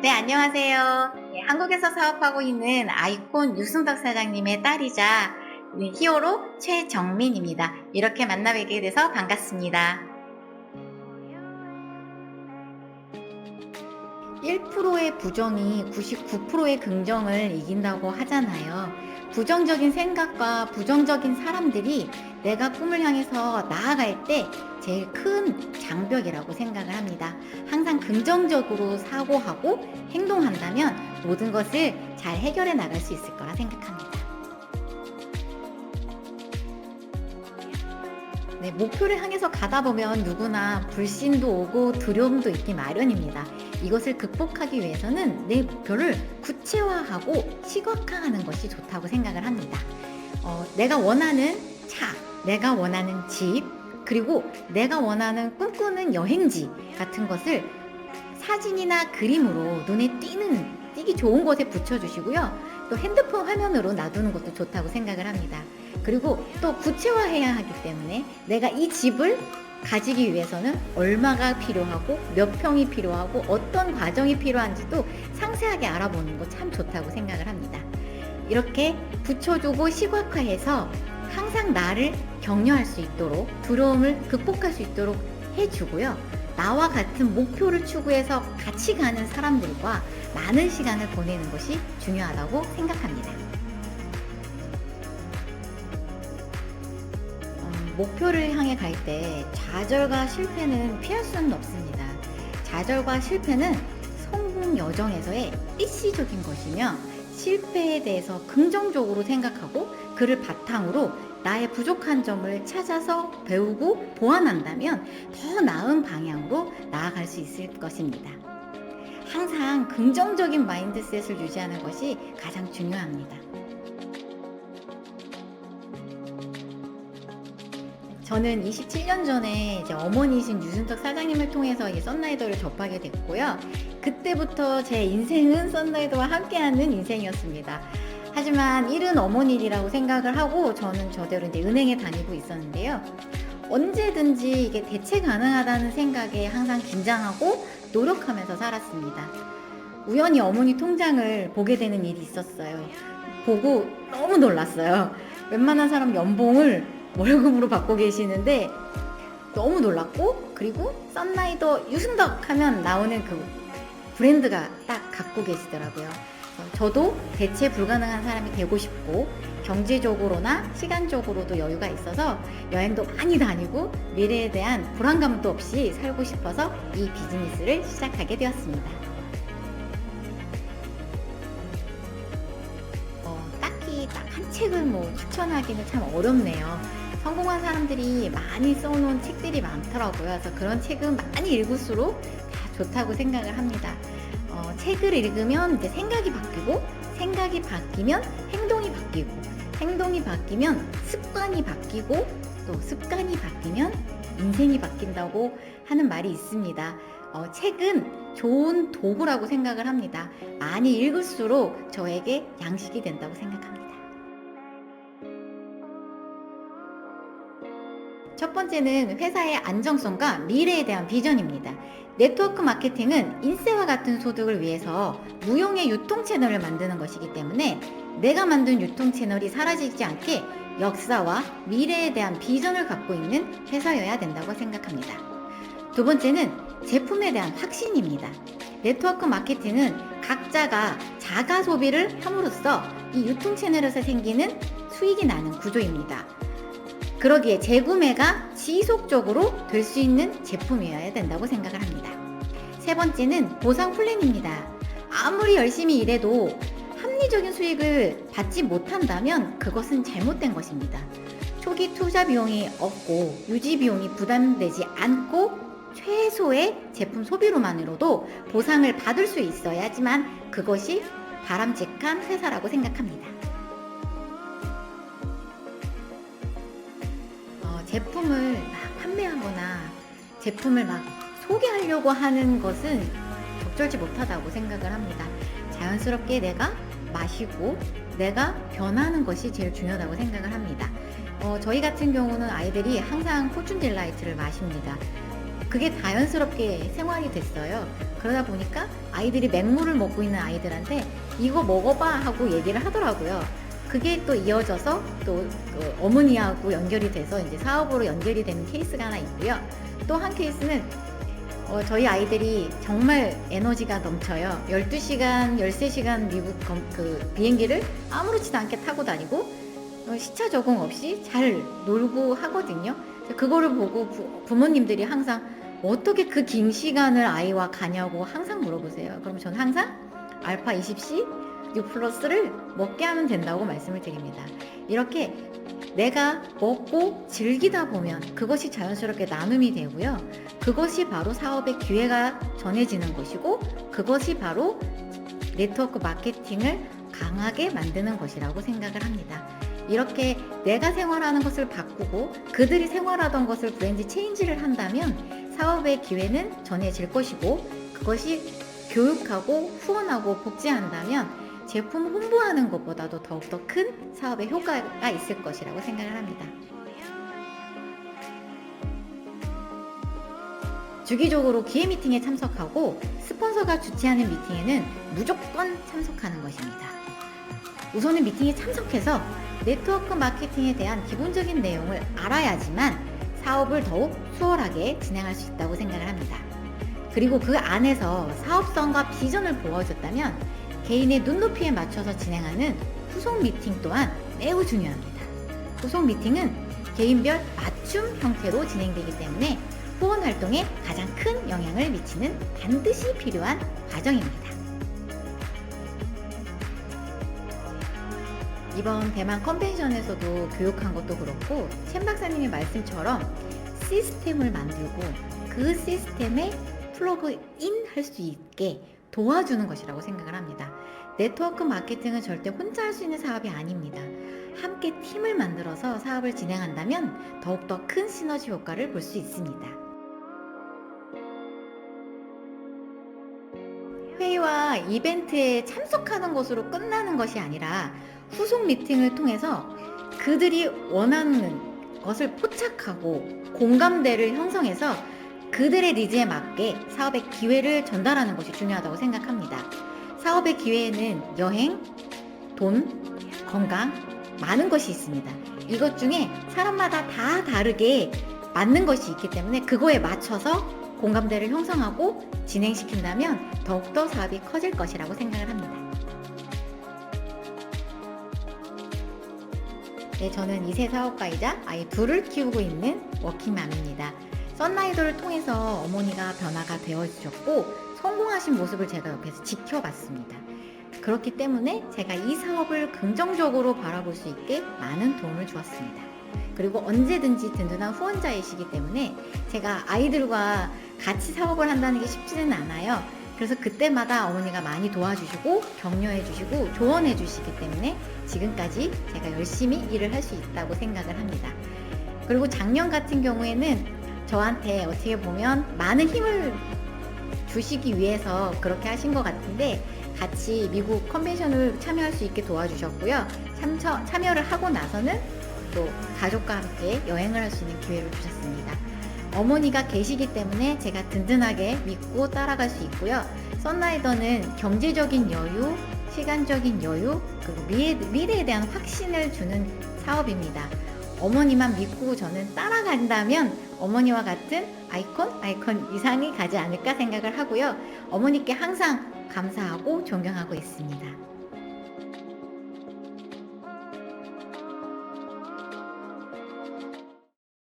네, 안녕하세요. 네, 한국에서 사업하고 있는 아이콘 유승덕 사장님의 딸이자 히어로 최정민입니다. 이렇게 만나뵙게 돼서 반갑습니다. 1%의 부정이 99%의 긍정을 이긴다고 하잖아요. 부정적인 생각과 부정적인 사람들이 내가 꿈을 향해서 나아갈 때 제일 큰 장벽이라고 생각을 합니다. 항상 긍정적으로 사고하고 행동한다면 모든 것을 잘 해결해 나갈 수 있을 거라 생각합니다. 네, 목표를 향해서 가다 보면 누구나 불신도 오고 두려움도 있기 마련입니다. 이것을 극복하기 위해서는 내 목표를 구체화하고 시각화하는 것이 좋다고 생각을 합니다. 내가 원하는 차, 내가 원하는 집, 그리고 내가 원하는 꿈꾸는 여행지 같은 것을 사진이나 그림으로 눈에 띄기 좋은 곳에 붙여주시고요. 또 핸드폰 화면으로 놔두는 것도 좋다고 생각을 합니다. 그리고 또 구체화해야 하기 때문에 내가 이 집을 가지기 위해서는 얼마가 필요하고 몇 평이 필요하고 어떤 과정이 필요한지도 상세하게 알아보는 거 참 좋다고 생각을 합니다. 이렇게 붙여주고 시각화해서 항상 나를 격려할 수 있도록 두려움을 극복할 수 있도록 해주고요. 나와 같은 목표를 추구해서 같이 가는 사람들과 많은 시간을 보내는 것이 중요하다고 생각합니다. 목표를 향해 갈 때 좌절과 실패는 피할 수는 없습니다. 좌절과 실패는 성공 여정에서의 일시적인 것이며 실패에 대해서 긍정적으로 생각하고 그를 바탕으로 나의 부족한 점을 찾아서 배우고 보완한다면 더 나은 방향으로 나아갈 수 있을 것입니다. 항상 긍정적인 마인드셋을 유지하는 것이 가장 중요합니다. 저는 27년 전에 이제 어머니이신 유승덕 사장님을 통해서 이 썬라이더를 접하게 됐고요. 그때부터 제 인생은 썬라이더와 함께하는 인생이었습니다. 하지만 일은 어머니 일이라고 생각을 하고 저는 저대로 이제 은행에 다니고 있었는데요. 언제든지 이게 대체 가능하다는 생각에 항상 긴장하고 노력하면서 살았습니다. 우연히 어머니 통장을 보게 되는 일이 있었어요. 보고 너무 놀랐어요. 웬만한 사람 연봉을 월급으로 받고 계시는데 너무 놀랐고, 그리고 썬라이더 유승덕 하면 나오는 그 브랜드가 딱 갖고 계시더라고요. 저도 대체 불가능한 사람이 되고 싶고 경제적으로나 시간적으로도 여유가 있어서 여행도 많이 다니고 미래에 대한 불안감도 없이 살고 싶어서 이 비즈니스를 시작하게 되었습니다. 딱히 딱 한 책을 추천하기는 참 어렵네요. 성공한 사람들이 많이 써놓은 책들이 많더라고요. 그래서 그런 책은 많이 읽을수록 다 좋다고 생각을 합니다. 책을 읽으면 이제 생각이 바뀌고, 생각이 바뀌면 행동이 바뀌고, 행동이 바뀌면 습관이 바뀌고, 또 습관이 바뀌면 인생이 바뀐다고 하는 말이 있습니다. 책은 좋은 도구라고 생각을 합니다. 많이 읽을수록 저에게 양식이 된다고 생각합니다. 첫 번째는 회사의 안정성과 미래에 대한 비전입니다. 네트워크 마케팅은 인세와 같은 소득을 위해서 무용의 유통 채널을 만드는 것이기 때문에 내가 만든 유통 채널이 사라지지 않게 역사와 미래에 대한 비전을 갖고 있는 회사여야 된다고 생각합니다. 두 번째는 제품에 대한 확신입니다. 네트워크 마케팅은 각자가 자가 소비를 함으로써 이 유통 채널에서 생기는 수익이 나는 구조입니다. 그러기에 재구매가 지속적으로 될 수 있는 제품이어야 된다고 생각을 합니다. 세 번째는 보상 플랜입니다. 아무리 열심히 일해도 합리적인 수익을 받지 못한다면 그것은 잘못된 것입니다. 초기 투자 비용이 없고 유지 비용이 부담되지 않고 최소의 제품 소비로만으로도 보상을 받을 수 있어야지만 그것이 바람직한 회사라고 생각합니다. 제품을 막 판매하거나 제품을 막 소개하려고 하는 것은 적절치 못하다고 생각을 합니다. 자연스럽게 내가 마시고 내가 변하는 것이 제일 중요하다고 생각을 합니다. 저희 같은 경우는 아이들이 항상 포춘 딜라이트를 마십니다. 그게 자연스럽게 생활이 됐어요. 그러다 보니까 아이들이 맹물을 먹고 있는 아이들한테 이거 먹어봐 하고 얘기를 하더라고요. 그게 또 이어져서 또 그 어머니하고 연결이 돼서 이제 사업으로 연결이 되는 케이스가 하나 있고요. 또 한 케이스는 저희 아이들이 정말 에너지가 넘쳐요. 12시간, 13시간 미국 그 비행기를 아무렇지도 않게 타고 다니고 시차 적응 없이 잘 놀고 하거든요. 그거를 보고 부모님들이 항상 어떻게 그 긴 시간을 아이와 가냐고 항상 물어보세요. 그럼 저는 항상 알파 20C U 플러스를 먹게 하면 된다고 말씀을 드립니다. 이렇게 내가 먹고 즐기다 보면 그것이 자연스럽게 나눔이 되고요. 그것이 바로 사업의 기회가 전해지는 것이고, 그것이 바로 네트워크 마케팅을 강하게 만드는 것이라고 생각을 합니다. 이렇게 내가 생활하는 것을 바꾸고 그들이 생활하던 것을 브랜드 체인지를 한다면 사업의 기회는 전해질 것이고, 그것이 교육하고 후원하고 복지한다면 제품 홍보하는 것보다도 더욱더 큰 사업의 효과가 있을 것이라고 생각을 합니다. 주기적으로 기획 미팅에 참석하고 스폰서가 주최하는 미팅에는 무조건 참석하는 것입니다. 우선은 미팅에 참석해서 네트워크 마케팅에 대한 기본적인 내용을 알아야지만 사업을 더욱 수월하게 진행할 수 있다고 생각을 합니다. 그리고 그 안에서 사업성과 비전을 보여줬다면 개인의 눈높이에 맞춰서 진행하는 후속 미팅 또한 매우 중요합니다. 후속 미팅은 개인별 맞춤 형태로 진행되기 때문에 후원 활동에 가장 큰 영향을 미치는 반드시 필요한 과정입니다. 이번 대만 컨벤션에서도 교육한 것도 그렇고 첸 박사님의 말씀처럼 시스템을 만들고 그 시스템에 플러그인 할 수 있게 도와주는 것이라고 생각을 합니다. 네트워크 마케팅은 절대 혼자 할 수 있는 사업이 아닙니다. 함께 팀을 만들어서 사업을 진행한다면 더욱더 큰 시너지 효과를 볼 수 있습니다. 회의와 이벤트에 참석하는 것으로 끝나는 것이 아니라 후속 미팅을 통해서 그들이 원하는 것을 포착하고 공감대를 형성해서 그들의 니즈에 맞게 사업의 기회를 전달하는 것이 중요하다고 생각합니다. 사업의 기회에는 여행, 돈, 건강, 많은 것이 있습니다. 이것 중에 사람마다 다 다르게 맞는 것이 있기 때문에 그거에 맞춰서 공감대를 형성하고 진행시킨다면 더욱더 사업이 커질 것이라고 생각을 합니다. 네, 저는 2세 사업가이자 아이 둘을 키우고 있는 워킹맘입니다. 썬라이더를 통해서 어머니가 변화가 되어주셨고 성공하신 모습을 제가 옆에서 지켜봤습니다. 그렇기 때문에 제가 이 사업을 긍정적으로 바라볼 수 있게 많은 도움을 주었습니다. 그리고 언제든지 든든한 후원자이시기 때문에 제가 아이들과 같이 사업을 한다는 게 쉽지는 않아요. 그래서 그때마다 어머니가 많이 도와주시고 격려해 주시고 조언해 주시기 때문에 지금까지 제가 열심히 일을 할 수 있다고 생각을 합니다. 그리고 작년 같은 경우에는 저한테 어떻게 보면 많은 힘을 주시기 위해서 그렇게 하신 것 같은데 같이 미국 컨벤션을 참여할 수 있게 도와주셨고요. 참여를 하고 나서는 또 가족과 함께 여행을 할 수 있는 기회를 주셨습니다. 어머니가 계시기 때문에 제가 든든하게 믿고 따라갈 수 있고요. 썬라이더는 경제적인 여유, 시간적인 여유, 그리고 미래에 대한 확신을 주는 사업입니다. 어머니만 믿고 저는 따라간다면 어머니와 같은 아이콘 이상이 가지 않을까 생각을 하고요. 어머니께 항상 감사하고 존경하고 있습니다.